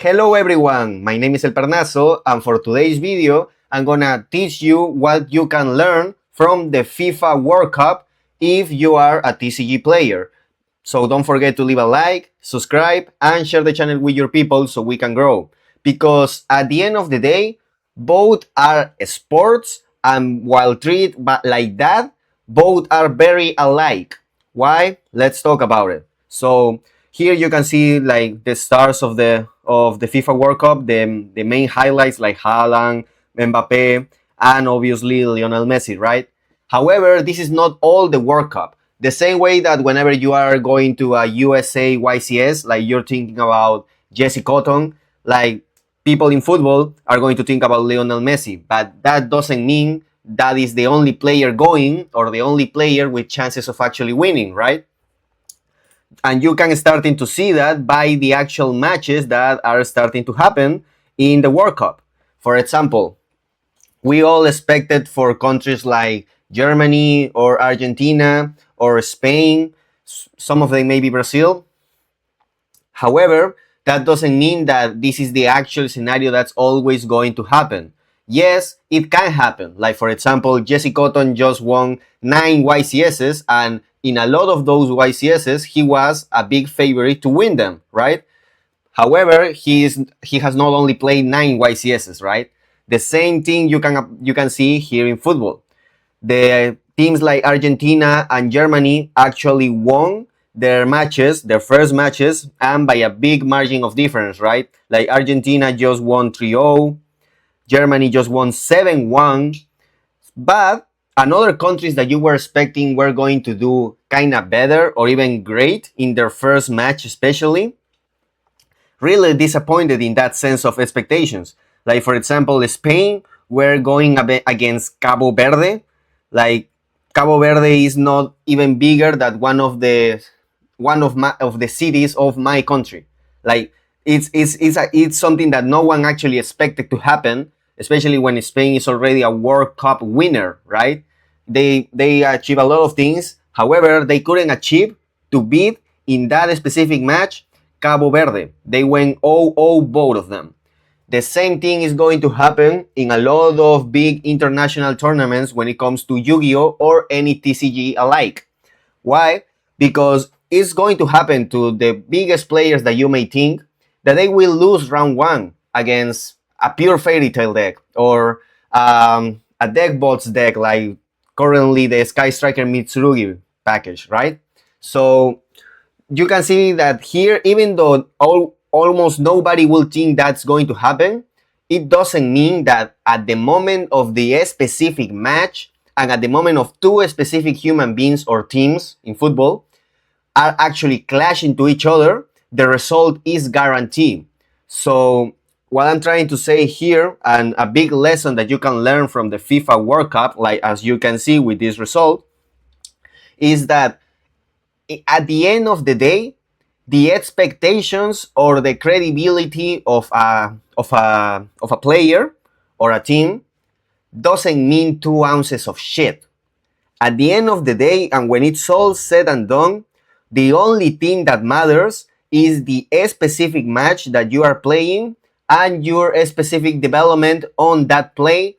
Hello everyone, my name is El Pernazo, and for today's video, I'm gonna teach you what you can learn from the FIFA World Cup if you are a TCG player. So don't forget to leave a like, subscribe, and share the channel with your people so we can grow. Because at the end of the day, both are sports, and while treated like that, both are very alike. Why? Let's talk about it. So here you can see like the stars of the FIFA World Cup, the main highlights like Haaland, Mbappe, and obviously Lionel Messi, right? However, this is not all the World Cup. The same way that whenever you are going to a USA YCS, like you're thinking about Jesse Cotton, like people in football are going to think about Lionel Messi, but that doesn't mean that is the only player going or the only player with chances of actually winning, right? And you can starting to see that by the actual matches that are starting to happen in the World Cup. For example, we all expected for countries like Germany or Argentina or Spain, some of them maybe Brazil. However, that doesn't mean that this is the actual scenario that's always going to happen. Yes, it can happen. Like for example, Jesse Cotton just won 9 YCSs, and in a lot of those YCSs, he was a big favorite to win them, right? However, he has not only played 9 YCSs, right? The same thing you can see here in football. The teams like Argentina and Germany actually won their matches, their first matches, and by a big margin of difference, right? Like Argentina just won 3-0, Germany just won 7-1, but another countries that you were expecting were going to do kind of better or even great in their first match especially, really disappointed in that sense of expectations. Like for example, Spain were going against Cabo Verde. Like Cabo Verde is not even bigger than one of the cities of my country. Like it's something that no one actually expected to happen, especially when Spain is already a World Cup winner, right? They achieve a lot of things. However, they couldn't achieve to beat in that specific match Cabo Verde. They went 0-0 both of them. The same thing is going to happen in a lot of big international tournaments when it comes to Yu-Gi-Oh! Or any TCG alike. Why? Because it's going to happen to the biggest players that you may think that they will lose round 1 against a pure fairy tale deck or a deck bots deck like currently the Sky Striker Mitsurugi package, right? So you can see that here, even though almost nobody will think that's going to happen, it doesn't mean that at the moment of the specific match and at the moment of two specific human beings or teams in football are actually clashing to each other, the result is guaranteed. So what I'm trying to say here, and a big lesson that you can learn from the FIFA World Cup, like as you can see with this result, is that at the end of the day, the expectations or the credibility of a player or a team doesn't mean 2 ounces of shit. At the end of the day, and when it's all said and done, the only thing that matters is the specific match that you are playing and your specific development on that play,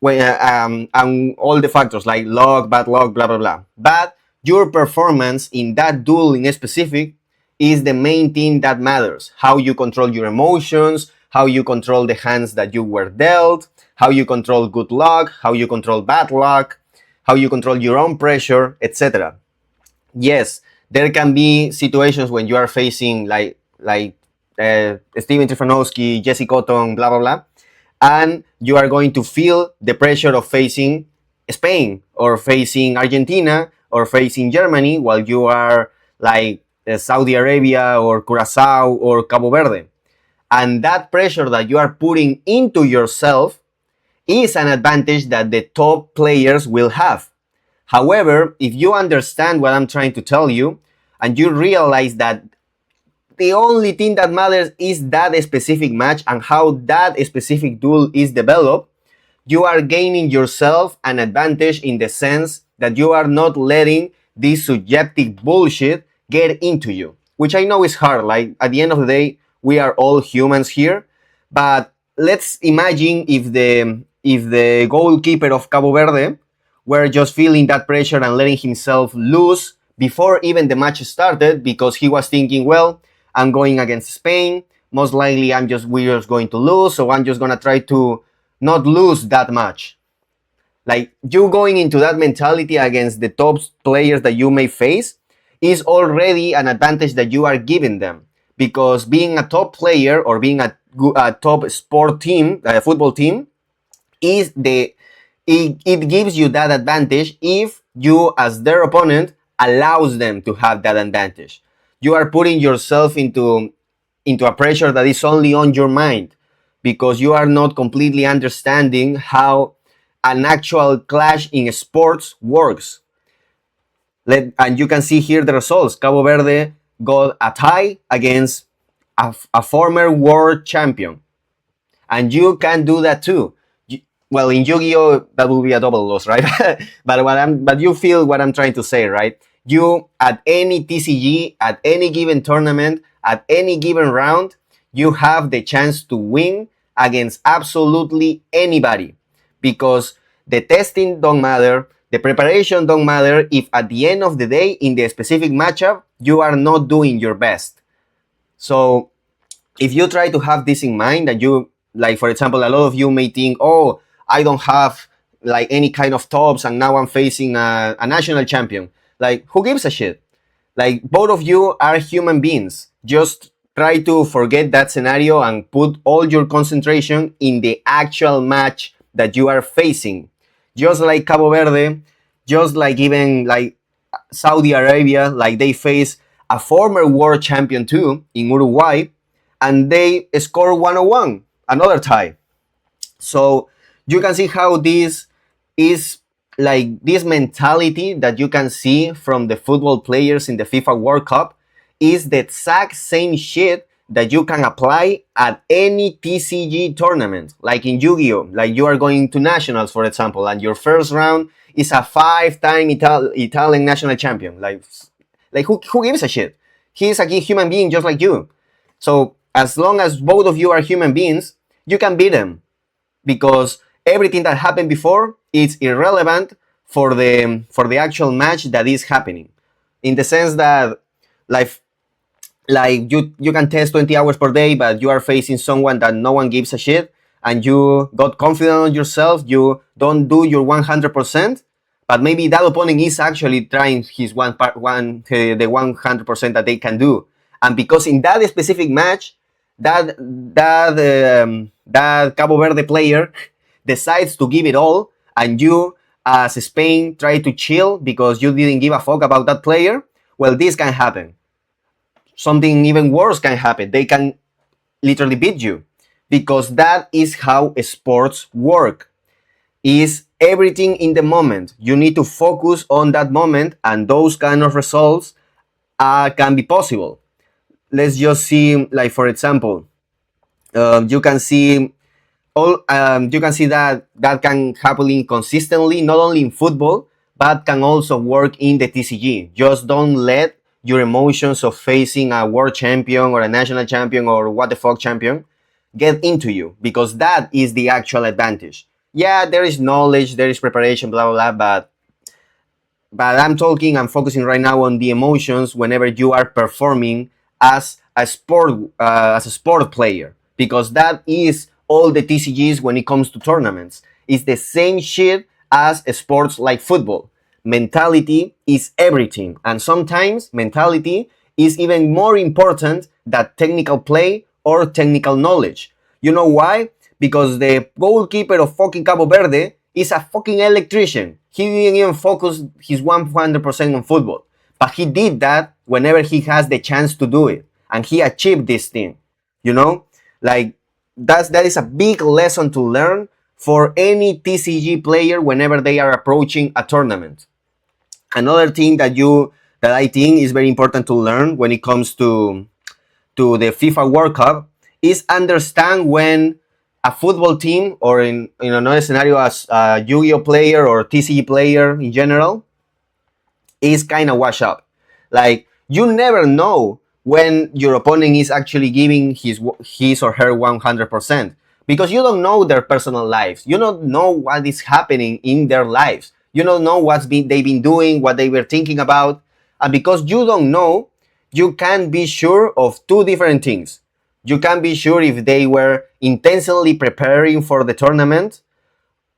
and all the factors like luck, bad luck, blah blah blah. But your performance in that duel in specific is the main thing that matters. How you control your emotions, how you control the hands that you were dealt, how you control good luck, how you control bad luck, how you control your own pressure, etc. Yes, there can be situations when you are facing like Steven Trifanowski, Jesse Cotton, blah blah blah, and you are going to feel the pressure of facing Spain or facing Argentina or facing Germany while you are like Saudi Arabia or Curacao or Cabo Verde. And that pressure that you are putting into yourself is an advantage that the top players will have. However, if you understand what I'm trying to tell you and you realize that the only thing that matters is that specific match and how that specific duel is developed, you are gaining yourself an advantage in the sense that you are not letting this subjective bullshit get into you, which I know is hard. Like at the end of the day, We are all humans here. But let's imagine if the goalkeeper of Cabo Verde were just feeling that pressure and letting himself lose before even the match started, because he was thinking, well, I'm going against Spain. Most likely, we're just going to lose, so I'm just gonna try to not lose that match. Like, you going into that mentality against the top players that you may face is already an advantage that you are giving them, because being a top player or being a top sport team, a football team, it gives you that advantage if you, as their opponent, allows them to have that advantage. You are putting yourself into a pressure that is only on your mind, because you are not completely understanding how an actual clash in sports works. And you can see here the results. Cabo Verde got a tie against a former world champion, and you can do that too. Well, in Yu-Gi-Oh, that will be a double loss, right? But you feel what I'm trying to say, right? You, at any TCG, at any given tournament, at any given round, you have the chance to win against absolutely anybody, because the testing don't matter, the preparation don't matter if at the end of the day, in the specific matchup, you are not doing your best. So if you try to have this in mind, and you, like, for example, a lot of you may think, oh, I don't have like any kind of tops, and now I'm facing a national champion. Like, who gives a shit? Like, both of you are human beings. Just try to forget that scenario and put all your concentration in the actual match that you are facing. Just like Cabo Verde, just like even like Saudi Arabia, like they face a former world champion too in Uruguay, and they score 101, another tie. So you can see how this is, like, this mentality that you can see from the football players in the FIFA World Cup is the exact same shit that you can apply at any TCG tournament. Like in Yu-Gi-Oh, like you are going to nationals, for example, and your first round is a 5-time Italian national champion. Like who gives a shit? He's a human being just like you. So as long as both of you are human beings, you can beat them, because everything that happened before is irrelevant for the actual match that is happening. In the sense that, like you can test 20 hours per day, but you are facing someone that no one gives a shit, and you got confident on yourself, you don't do your 100%, but maybe that opponent is actually trying his the 100% that they can do. And because in that specific match, that Cabo Verde player decides to give it all, and you, as Spain, try to chill because you didn't give a fuck about that player, well, this can happen. Something even worse can happen. They can literally beat you, because that is how sports work. Is everything in the moment. You need to focus on that moment, and those kind of results can be possible. Let's just see, like, for example, you can see that can happen consistently, not only in football, but can also work in the TCG. Just don't let your emotions of facing a world champion or a national champion or what the fuck champion get into you, because that is the actual advantage. Yeah, there is knowledge, there is preparation, blah blah blah, but I'm focusing right now on the emotions whenever you are performing as a sport player, because that is all the TCGs when it comes to tournaments. It's the same shit as sports like football. Mentality is everything, and sometimes mentality is even more important than technical play or technical knowledge. You know why? Because the goalkeeper of fucking Cabo Verde is a fucking electrician. He didn't even focus his 100% on football, but he did that whenever he has the chance to do it, and he achieved this thing. You know, like that is a big lesson to learn for any TCG player whenever they are approaching a tournament. Another thing that I think is very important to learn when it comes to the FIFA World Cup is understand when a football team, or in another scenario as a Yu-Gi-Oh player or TCG player in general, is kind of washed up. Like, you never know when your opponent is actually giving his or her 100%, because you don't know their personal lives, you don't know what is happening in their lives, you don't know they've been doing, what they were thinking about. And because you don't know, you can be sure of two different things. You can be sure if they were intentionally preparing for the tournament,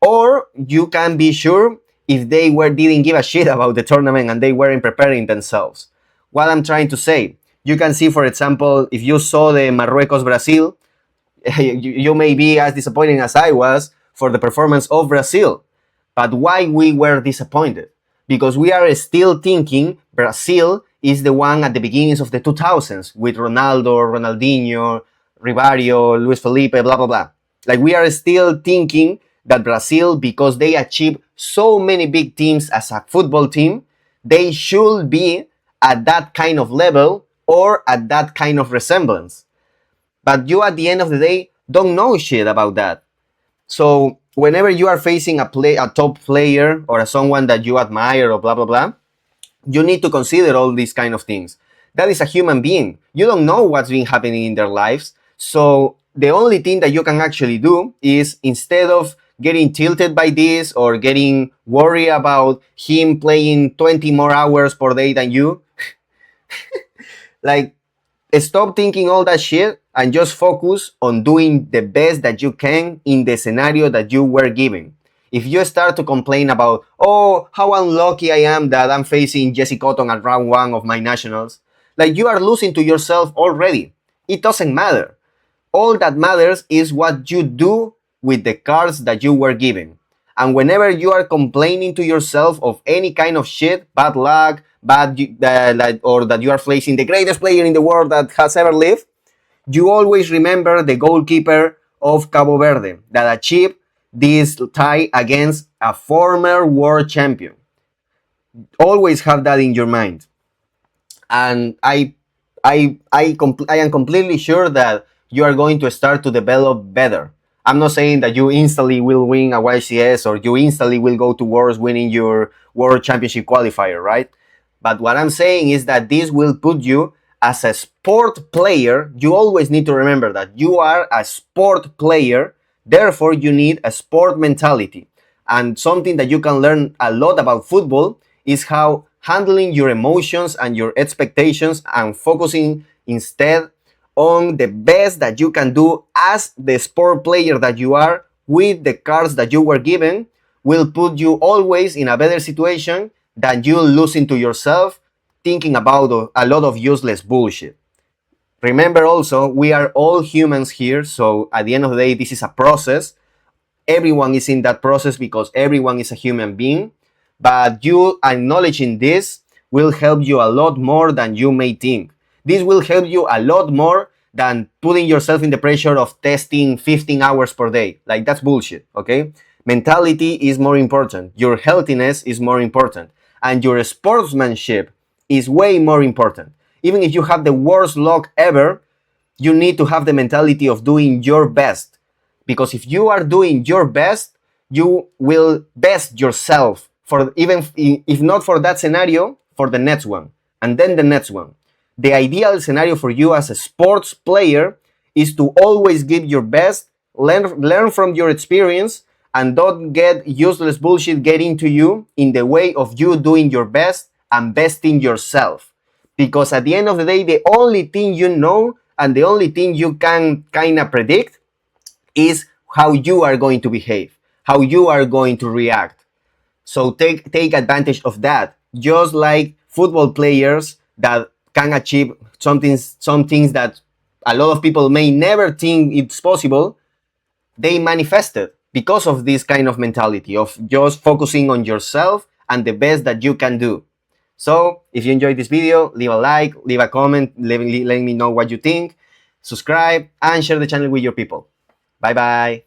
or you can be sure if they didn't give a shit about the tournament and they weren't preparing themselves. What I'm trying to say, you can see, for example, if you saw the Marruecos Brazil, you may be as disappointed as I was for the performance of Brazil. But why we were disappointed? Because we are still thinking Brazil is the one at the beginnings of the 2000s with Ronaldo, Ronaldinho, Rivario, Luis Felipe, blah, blah, blah. Like, we are still thinking that Brazil, because they achieved so many big teams as a football team, they should be at that kind of level or at that kind of resemblance. But you, at the end of the day, don't know shit about that. So whenever you are facing a top player or someone that you admire or blah blah blah, you need to consider all these kind of things. That is a human being. You don't know what's been happening in their lives. So the only thing that you can actually do is, instead of getting tilted by this or getting worried about him playing 20 more hours per day than you, like, stop thinking all that shit and just focus on doing the best that you can in the scenario that you were given. If you start to complain about, oh, how unlucky I am that I'm facing Jesse Cotton at round 1 of my nationals, like, you are losing to yourself already. It doesn't matter. All that matters is what you do with the cards that you were given. And whenever you are complaining to yourself of any kind of shit, bad luck, or that you are facing the greatest player in the world that has ever lived, you always remember the goalkeeper of Cabo Verde that achieved this tie against a former world champion. Always have that in your mind. And I am completely sure that you are going to start to develop better. I'm not saying that you instantly will win a YCS or you instantly will go towards winning your World Championship qualifier, right? But what I'm saying is that this will put you as a sport player. You always need to remember that you are a sport player, therefore you need a sport mentality. And something that you can learn a lot about football is how handling your emotions and your expectations and focusing instead on the best that you can do as the sport player that you are with the cards that you were given will put you always in a better situation than you losing to yourself thinking about a lot of useless bullshit. Remember also, we are all humans here, so at the end of the day, this is a process. Everyone is in that process because everyone is a human being. But you acknowledging this will help you a lot more than you may think. This will help you a lot more than putting yourself in the pressure of testing 15 hours per day. Like, that's bullshit, okay? Mentality is more important. Your healthiness is more important. And your sportsmanship is way more important. Even if you have the worst luck ever, you need to have the mentality of doing your best. Because if you are doing your best, you will best yourself for, even if not for that scenario, for the next one, and then the next one. The ideal scenario for you as a sports player is to always give your best, learn from your experience, and don't get useless bullshit get into you in the way of you doing your best and besting yourself. Because at the end of the day, the only thing you know and the only thing you can kind of predict is how you are going to behave, how you are going to react. So take advantage of that. Just like football players that can achieve some things that a lot of people may never think it's possible, they manifested because of this kind of mentality of just focusing on yourself and the best that you can do. So if you enjoyed this video, leave a like, leave a comment, let me know what you think, subscribe, and share the channel with your people. Bye bye.